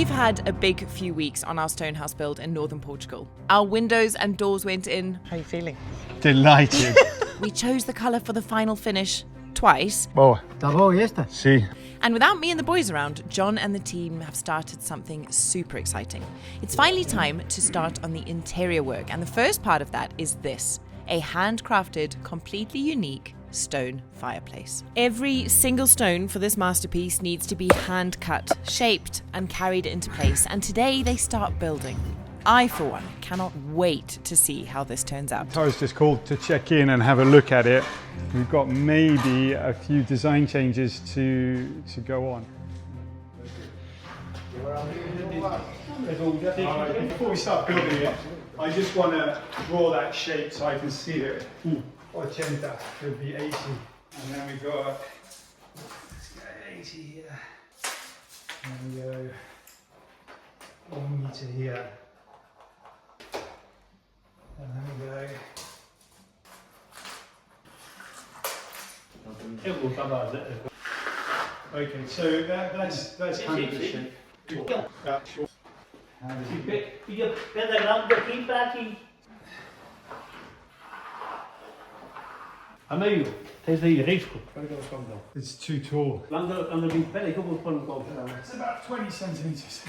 We've had a big few weeks on our stone house build in northern Portugal. Our windows and doors went in. How are you feeling? Delighted. We chose the colour for the final finish twice. Oh, Está bom esta? sí. And without me and the boys around, John and the team have started something super exciting. It's finally time to start on the interior work, and the first part of that is this: a handcrafted, completely unique stone fireplace. Every single stone for this masterpiece needs to be hand cut, shaped, and carried into place, and today they start building. I, for one, cannot wait to see how this turns out. Tara's just called to check in and have a look at it. We've got maybe a few design changes to go on. Before we start building it, I just want to draw that shape so I can see it. 80 could be 80, and then we got 80 here, and we go 1 meter here, and then we go. Okay, so that's kind of the shape. How does it A meio, tens aí risco. It's too tall. Peraí que eu vou pôr no copo. It's about 20 centimeters.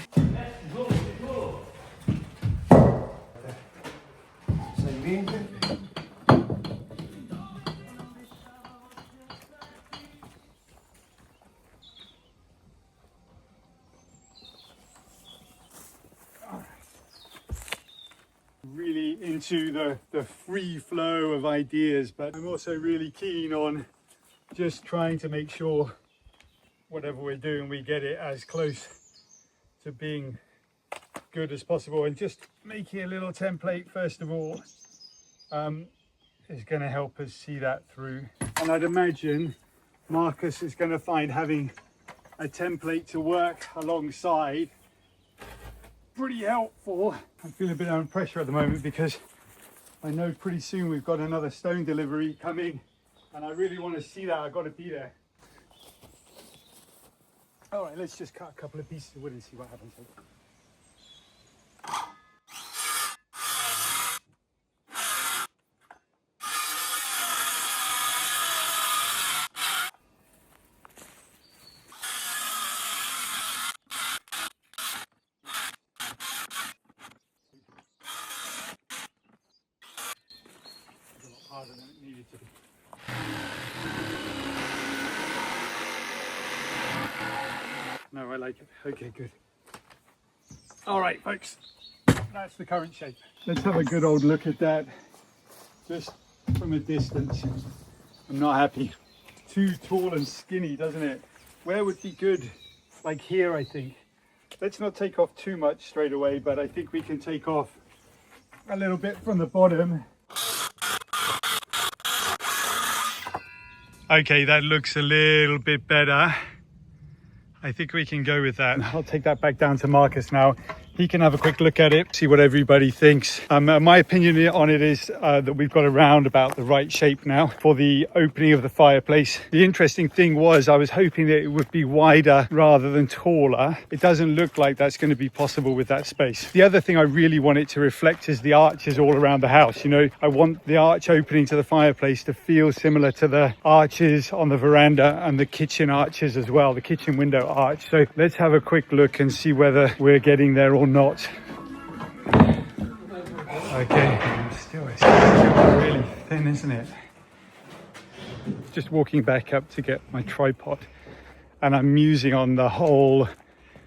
Really into the free flow of ideas, but I'm also really keen on just trying to make sure whatever we're doing, we get it as close to being good as possible, and just making a little template first of all is going to help us see that through. And I'd imagine Marcus is going to find having a template to work alongside pretty helpful. I feel a bit under pressure at the moment because I know pretty soon we've got another stone delivery coming, and I really want to see that. I've got to be there. All right, let's just cut a couple of pieces of wood and see what happens. Harder than it needed to be. No, I like it. Okay, good. All right, folks, that's the current shape. Let's have a good old look at that just from a distance. I'm not happy. Too tall and skinny, doesn't it? Where would be good? Like here, I think. Let's not take off too much straight away, but I think we can take off a little bit from the bottom. Okay, that looks a little bit better. I think we can go with that. I'll take that back down to Marcus now. He can have a quick look at it, see what everybody thinks. My opinion on it is that we've got around about the right shape now for the opening of the fireplace. The interesting thing was I was hoping that it would be wider rather than taller. It doesn't look like that's going to be possible with that space. The other thing I really want it to reflect is the arches all around the house. You know, I want the arch opening to the fireplace to feel similar to the arches on the veranda and the kitchen arches as well, the kitchen window arch. So let's have a quick look and see whether we're getting there or not. Okay, it's still really thin, isn't it? Just walking back up to get my tripod, and I'm musing on the whole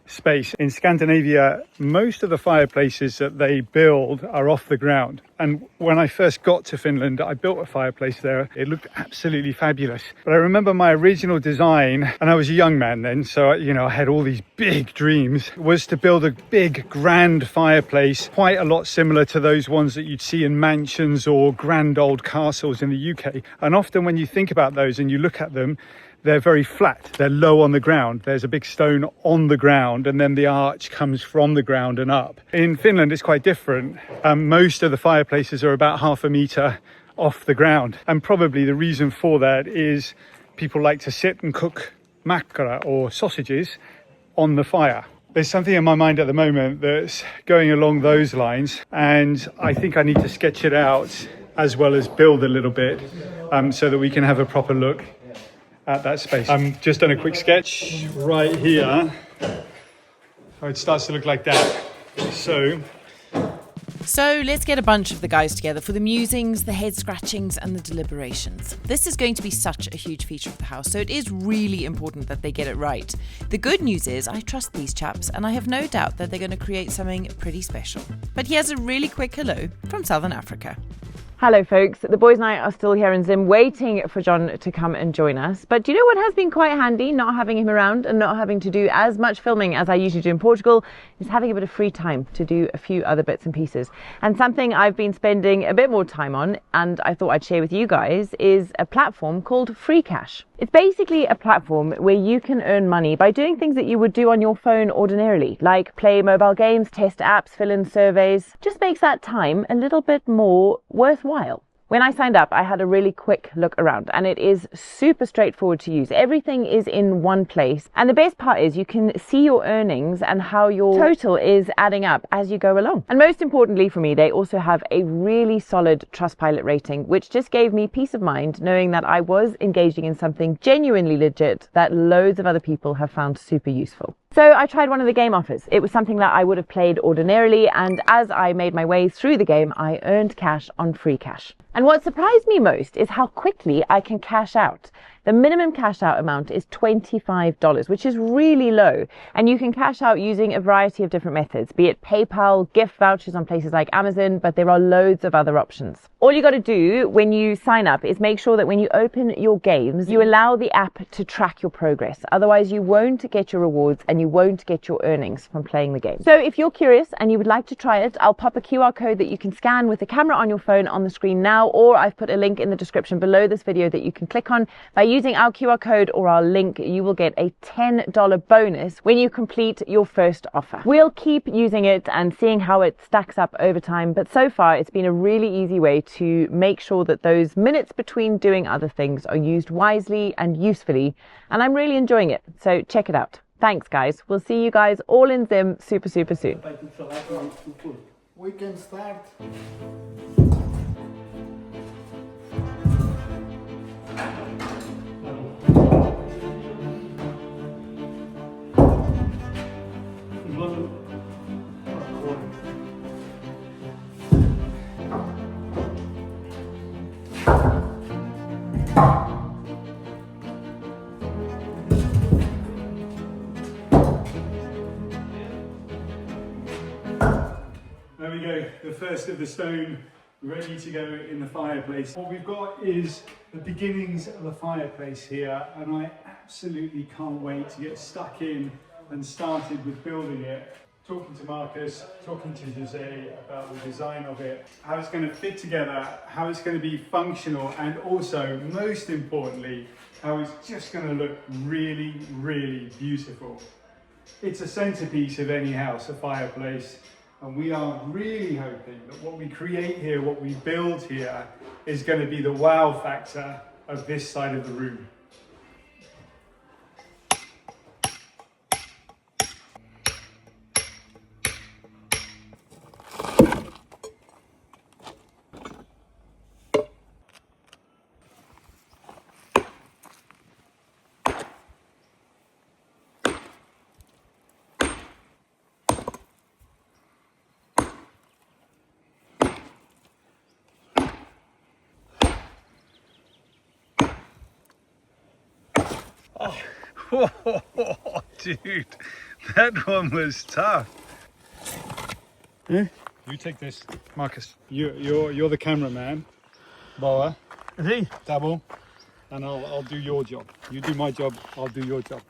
space. In Scandinavia, most of the fireplaces that they build are off the ground. And when I first got to Finland, I built a fireplace there. It looked absolutely fabulous. But I remember my original design, and I was a young man then, so you know, I had all these big dreams, was to build a big grand fireplace, quite a lot similar to those ones that you'd see in mansions or grand old castles in the UK. And often when you think about those and you look at them, they're very flat, they're low on the ground. There's a big stone on the ground, and then the arch comes from the ground and up. In Finland, it's quite different. Most of the fireplaces are about 0.5 meter off the ground. And probably the reason for that is people like to sit and cook makkara or sausages on the fire. There's something in my mind at the moment that's going along those lines, and I think I need to sketch it out as well as build a little bit so that we can have a proper look at that space. I've just done a quick sketch right here. Oh, it starts to look like that. So let's get a bunch of the guys together for the musings, the head scratchings and the deliberations. This is going to be such a huge feature of the house, so it is really important that they get it right. The good news is I trust these chaps and I have no doubt that they're going to create something pretty special. But here's a really quick hello from Southern Africa. Hello folks, the boys and I are still here in Zim waiting for John to come and join us. But do you know what has been quite handy, not having him around and not having to do as much filming as I usually do in Portugal, is having a bit of free time to do a few other bits and pieces. And something I've been spending a bit more time on, and I thought I'd share with you guys, is a platform called Free Cash. It's basically a platform where you can earn money by doing things that you would do on your phone ordinarily, like play mobile games, test apps, fill in surveys. Just makes that time a little bit more worthwhile. When I signed up, I had a really quick look around and it is super straightforward to use. Everything is in one place. And the best part is you can see your earnings and how your total is adding up as you go along. And most importantly for me, they also have a really solid Trustpilot rating, which just gave me peace of mind knowing that I was engaging in something genuinely legit that loads of other people have found super useful. So I tried one of the game offers. It was something that I would have played ordinarily, and as I made my way through the game, I earned cash on Free Cash. And what surprised me most is how quickly I can cash out. The minimum cash out amount is $25, which is really low. And you can cash out using a variety of different methods, be it PayPal, gift vouchers on places like Amazon, but there are loads of other options. All you got to do when you sign up is make sure that when you open your games, you allow the app to track your progress. Otherwise, you won't get your rewards and you won't get your earnings from playing the game. So if you're curious and you would like to try it, I'll pop a QR code that you can scan with the camera on your phone on the screen now, or I've put a link in the description below this video that you can click on. By using our QR code or our link, you will get a $10 bonus when you complete your first offer. We'll keep using it and seeing how it stacks up over time, but so far it's been a really easy way to make sure that those minutes between doing other things are used wisely and usefully, and I'm really enjoying it, so check it out. Thanks guys, we'll see you guys all in Zim super soon. We can start. There we go, the first of the stone ready to go in the fireplace. What we've got is the beginnings of a fireplace here, and I absolutely can't wait to get stuck in and started with building it. Talking to Marcus, talking to Jose about the design of it, how it's going to fit together, how it's going to be functional, and also, most importantly, how it's just going to look really, really beautiful. It's a centerpiece of any house, a fireplace. And we are really hoping that what we create here, what we build here, is going to be the wow factor of this side of the room. Oh, dude, that one was tough. You take this, Marcus. You're the cameraman. Boa, double, and I'll do your job. You do my job, I'll do your job.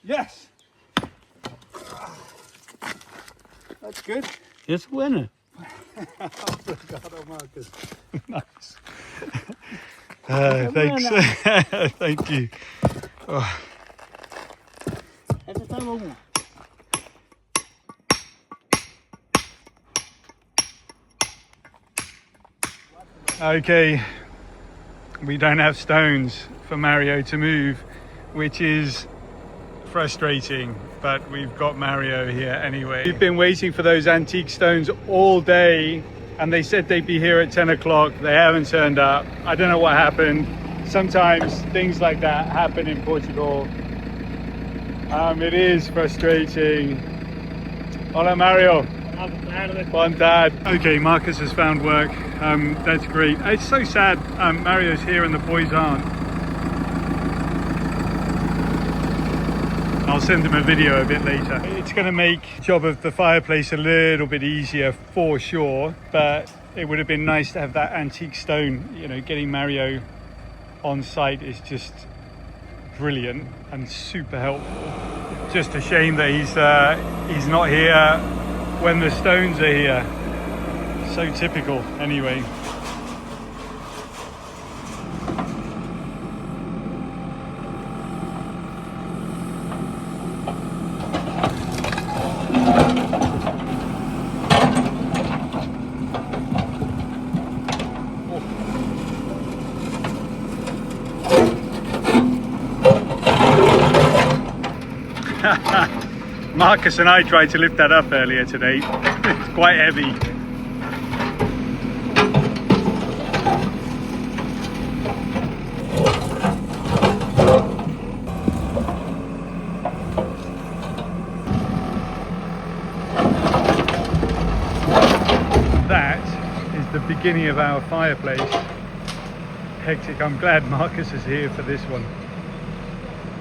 Yes! That's good. It's winner. Obrigado, Marcus. Nice. Thanks. Thank you. Oh. Okay, we don't have stones for Mario to move, which is frustrating, but we've got Mario here anyway. We've been waiting for those antique stones all day, and they said they'd be here at 10 o'clock. They haven't turned up. I don't know what happened. Sometimes things like that happen in Portugal. It is frustrating. Hola Mario. Bon dad. Okay, Marcus has found work. That's great. It's so sad Mario's here and the boys aren't. I'll send him a video a bit later. It's going to make the job of the fireplace a little bit easier for sure, but it would have been nice to have that antique stone. You know, getting Mario on site is just brilliant and super helpful. Just a shame that he's not here when the stones are here. So typical anyway. Marcus and I tried to lift that up earlier today. It's quite heavy. That is the beginning of our fireplace. Hectic. I'm glad Marcus is here for this one.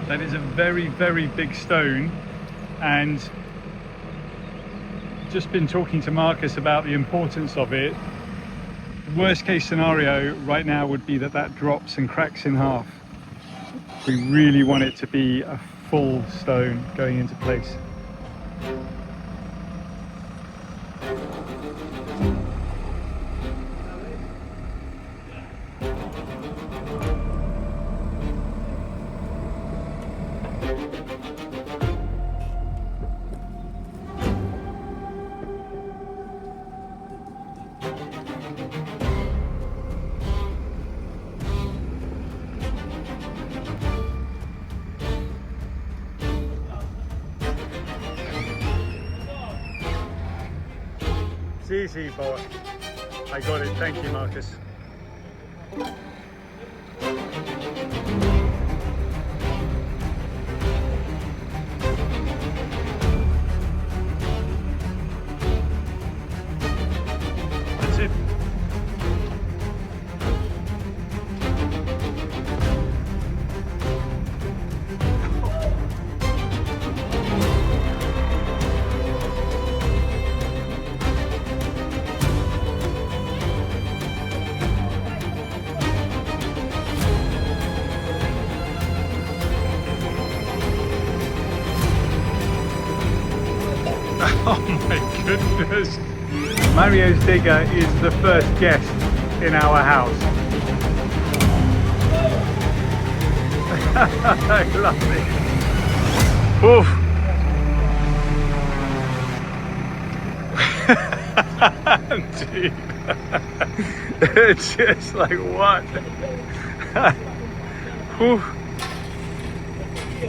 That is a very, very big stone, and just been talking to Marcus about the importance of it. The worst case scenario right now would be that that drops and cracks in half. We really want it to be a full stone going into place. Easy, boy. I got it. Thank you, Marcus. That's it. Oh my goodness. Mario's digger is the first guest in our house. I love it. Oof. Dude. It's just like, what? Oof.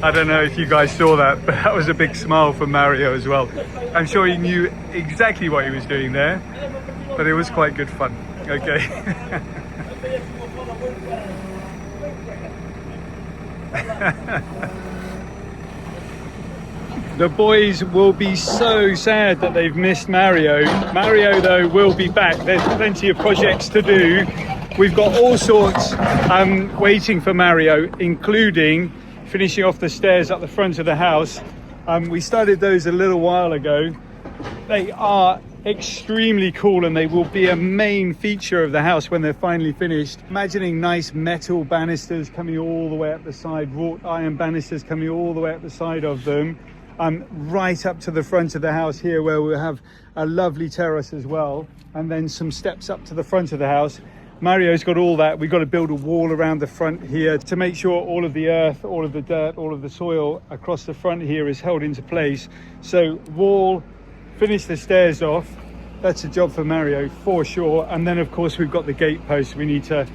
I don't know if you guys saw that, but that was a big smile for Mario as well. I'm sure he knew exactly what he was doing there, but it was quite good fun. Okay. The boys will be so sad that they've missed Mario. Mario, though, will be back. There's plenty of projects to do. We've got all sorts waiting for Mario, including finishing off the stairs at the front of the house. We started those a little while ago. They are extremely cool, and they will be a main feature of the house when they're finally finished. Imagining nice metal banisters coming all the way up the side, wrought iron banisters coming all the way up the side of them, right up to the front of the house here, where we'll have a lovely terrace as well, and then some steps up to the front of the house. Mario's got all that. We've got to build a wall around the front here to make sure all of the earth, all of the dirt, all of the soil across the front here is held into place. So wall, finish the stairs off. That's a job for Mario for sure. And then of course we've got the gate posts we need to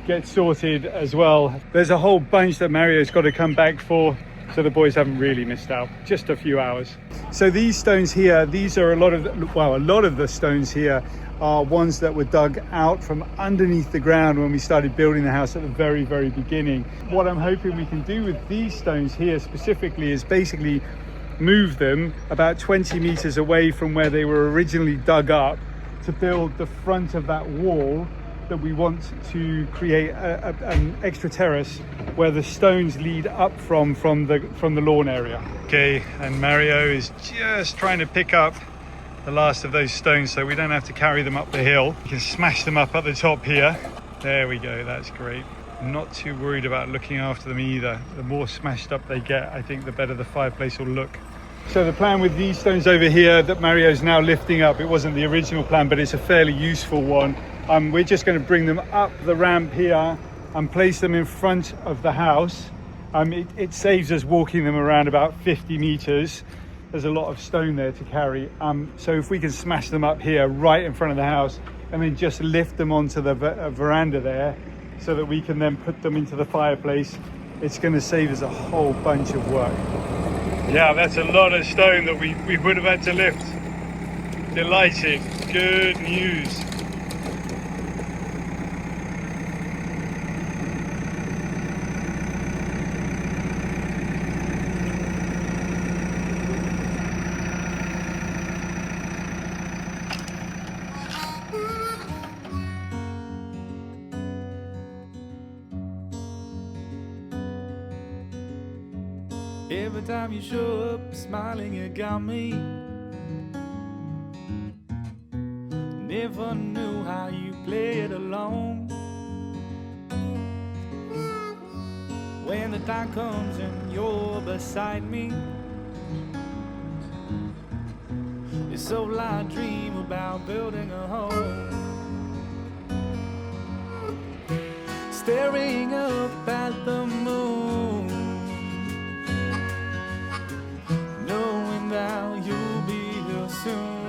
get sorted as well. There's a whole bunch that Mario's got to come back for, so the boys haven't really missed out, just a few hours. So these stones here, these are a lot of the stones here are ones that were dug out from underneath the ground when we started building the house at the very, very beginning. What I'm hoping we can do with these stones here specifically is basically move them about 20 meters away from where they were originally dug up to build the front of that wall that we want to create an extra terrace where the stones lead up from the lawn area. Okay, and Mario is just trying to pick up the last of those stones so we don't have to carry them up the hill. We can smash them up at the top here. There we go, that's great. I'm not too worried about looking after them either. The more smashed up they get, I think the better the fireplace will look. So the plan with these stones over here that Mario's now lifting up, it wasn't the original plan, but it's a fairly useful one. We're just going to bring them up the ramp here and place them in front of the house. It saves us walking them around about 50 meters. There's a lot of stone there to carry. So if we can smash them up here right in front of the house and then just lift them onto the veranda there so that we can then put them into the fireplace, it's going to save us a whole bunch of work. Yeah, that's a lot of stone that we would have had to lift. Delighted. Good news. Every time you show up smiling, you got me. Never knew how you played along. When the time comes and you're beside me, it's all I dream about, building a home. Staring up at the moon, knowing that you'll be here soon.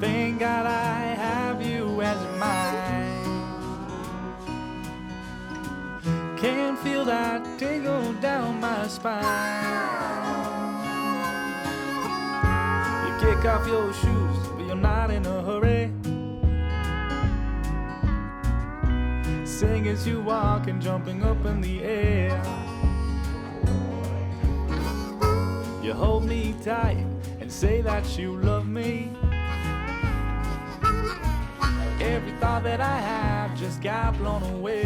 Thank God I have you as mine. Can feel that tingle down my spine. You kick off your shoes, but you're not in a hurry. Sing as you walk and jumping up in the air. You hold me tight and say that you love me. Every thought that I have just got blown away.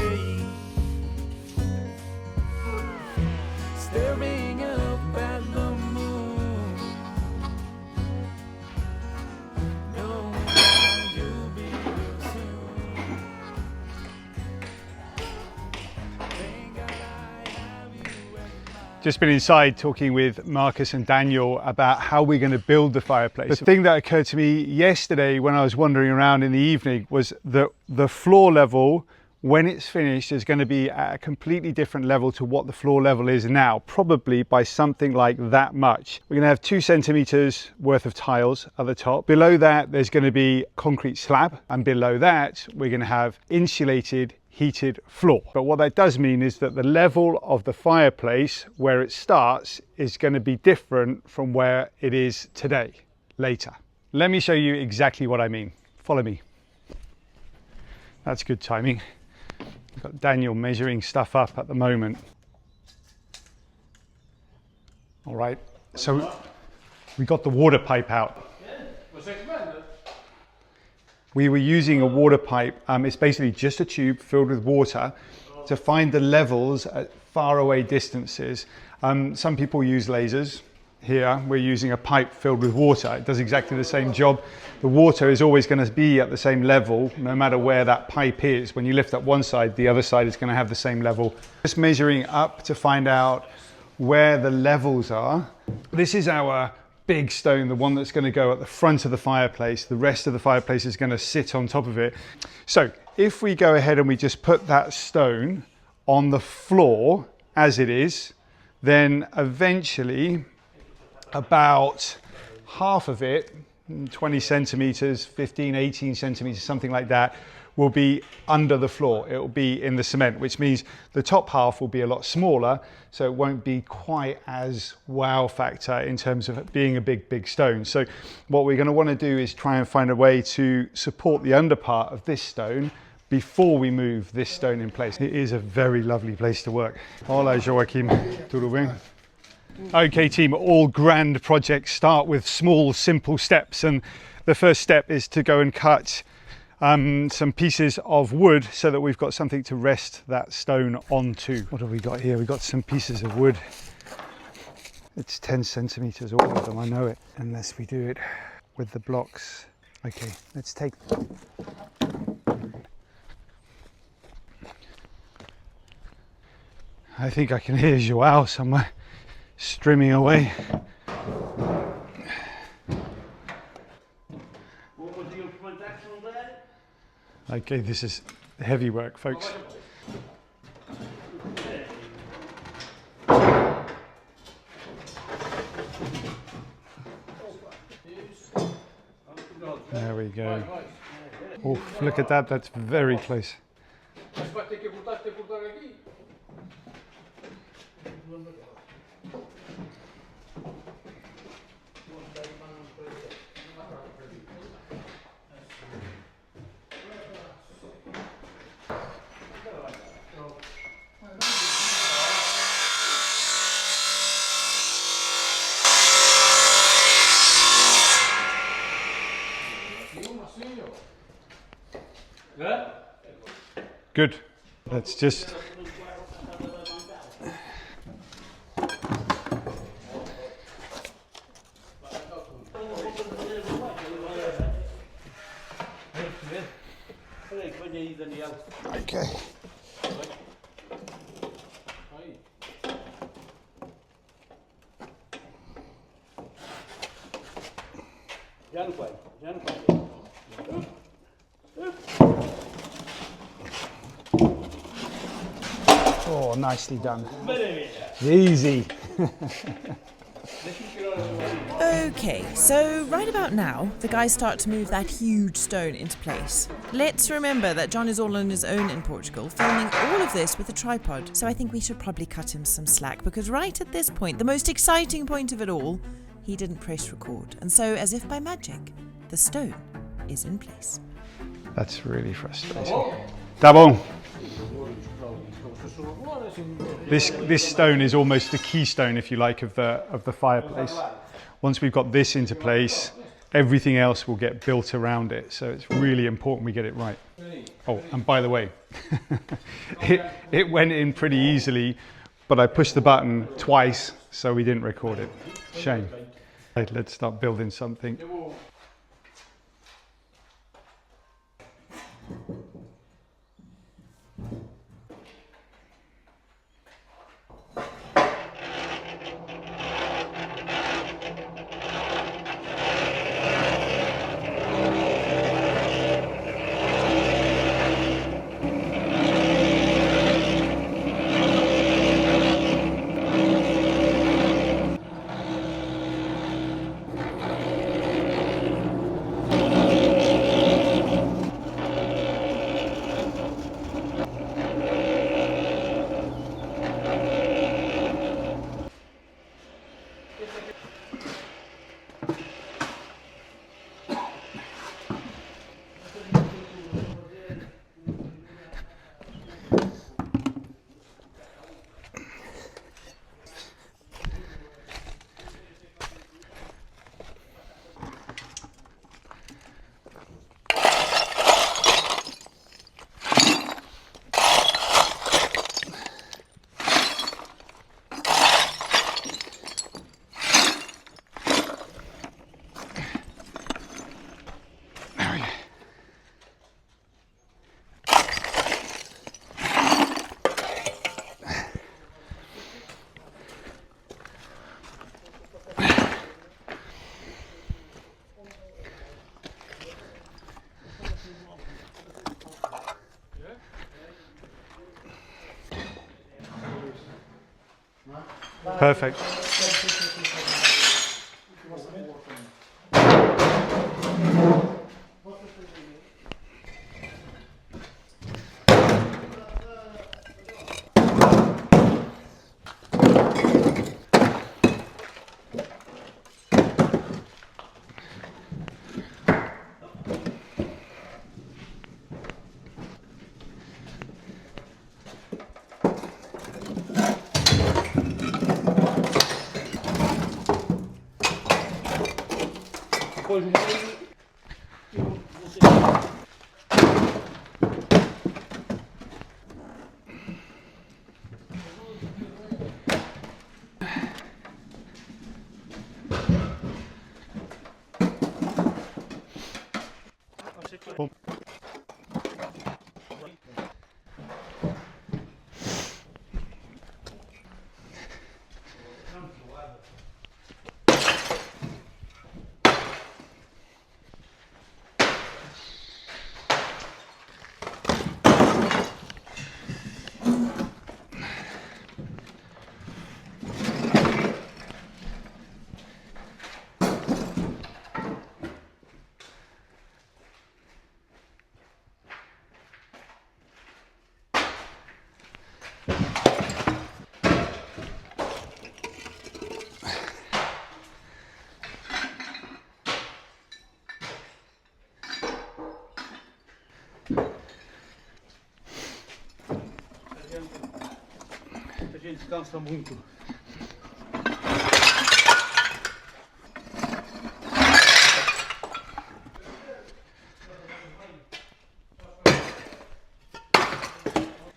Staring up at the moon, knowing that you'll be here soon. Thank God I have you as mine. Just been inside talking with Marcus and Daniel about how we're going to build the fireplace. The thing that occurred to me yesterday when I was wandering around in the evening was that the floor level, when it's finished, is going to be at a completely different level to what the floor level is now, probably by something like that much. We're going to have 2 centimeters worth of tiles at the top. Below that, there's going to be concrete slab, and below that, we're going to have insulated heated floor. But what that does mean is that the level of the fireplace where it starts is going to be different from where it is today, later. Let me show you exactly what I mean. Follow me. That's good timing. We've got Daniel measuring stuff up at the moment. All right, so we got the water pipe out. We were using a water pipe. It's basically just a tube filled with water to find the levels at far away distances. Some people use lasers. Here we're using a pipe filled with water. It does exactly the same job. The water is always going to be at the same level no matter where that pipe is. When you lift up one side, the other side is going to have the same level. Just measuring up to find out where the levels are. This is our big stone, the one that's going to go at the front of the fireplace. The rest of the fireplace is going to sit on top of it. So if we go ahead and we just put that stone on the floor as it is, then eventually about half of it, 20 centimeters, 15, 18 centimeters, something like that, will be under the floor. It will be in the cement, which means the top half will be a lot smaller, so it won't be quite as wow factor in terms of it being a big stone. So what we're going to want to do is try and find a way to support the under part of this stone before we move this stone in place. It is a very lovely place to work. Hola Joaquim, tudo bem? Okay team, all grand projects start with small simple steps, and the first step is to go and cut some pieces of wood so that we've got something to rest that stone onto. What have we got here? We've got some pieces of wood. It's 10 centimeters, all of them, I know it, unless we do it with the blocks. Okay, let's take. I think I can hear Joao somewhere streaming away. Okay, this is heavy work, folks. There we go. Oh, look at that, that's very close. Good. Let's just. Okay. Oh, nicely done. Easy. Okay, so right about now, the guys start to move that huge stone into place. Let's remember that John is all on his own in Portugal, filming all of this with a tripod, so I think we should probably cut him some slack, because right at this point, the most exciting point of it all, he didn't press record, and so, as if by magic, the stone is in place. That's really frustrating. Tá bom. This stone is almost the keystone, if you like, of the fireplace. Once we've got this into place, everything else will get built around it. So it's really important we get it right. Oh, and by the way, it went in pretty easily, but I pushed the button twice, so we didn't record it. Shame. Right, let's start building something. Perfect. Depois o meio, você... Bom. A gente descansa muito.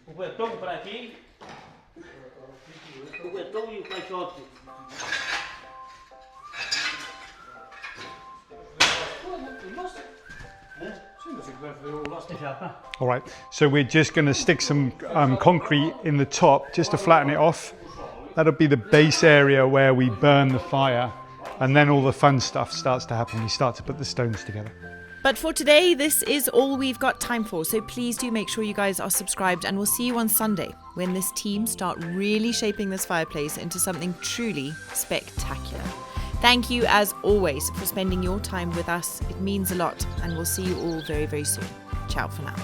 O betão para aqui, o betão e o caixote. All right, so we're just going to stick some concrete in the top just to flatten it off. That'll be the base area where we burn the fire, and then all the fun stuff starts to happen. We start to put the stones together. But for today, this is all we've got time for, so please do make sure you guys are subscribed, and we'll see you on Sunday when this team start really shaping this fireplace into something truly spectacular. Thank you, as always, for spending your time with us. It means a lot, and we'll see you all very, very soon. Ciao for now.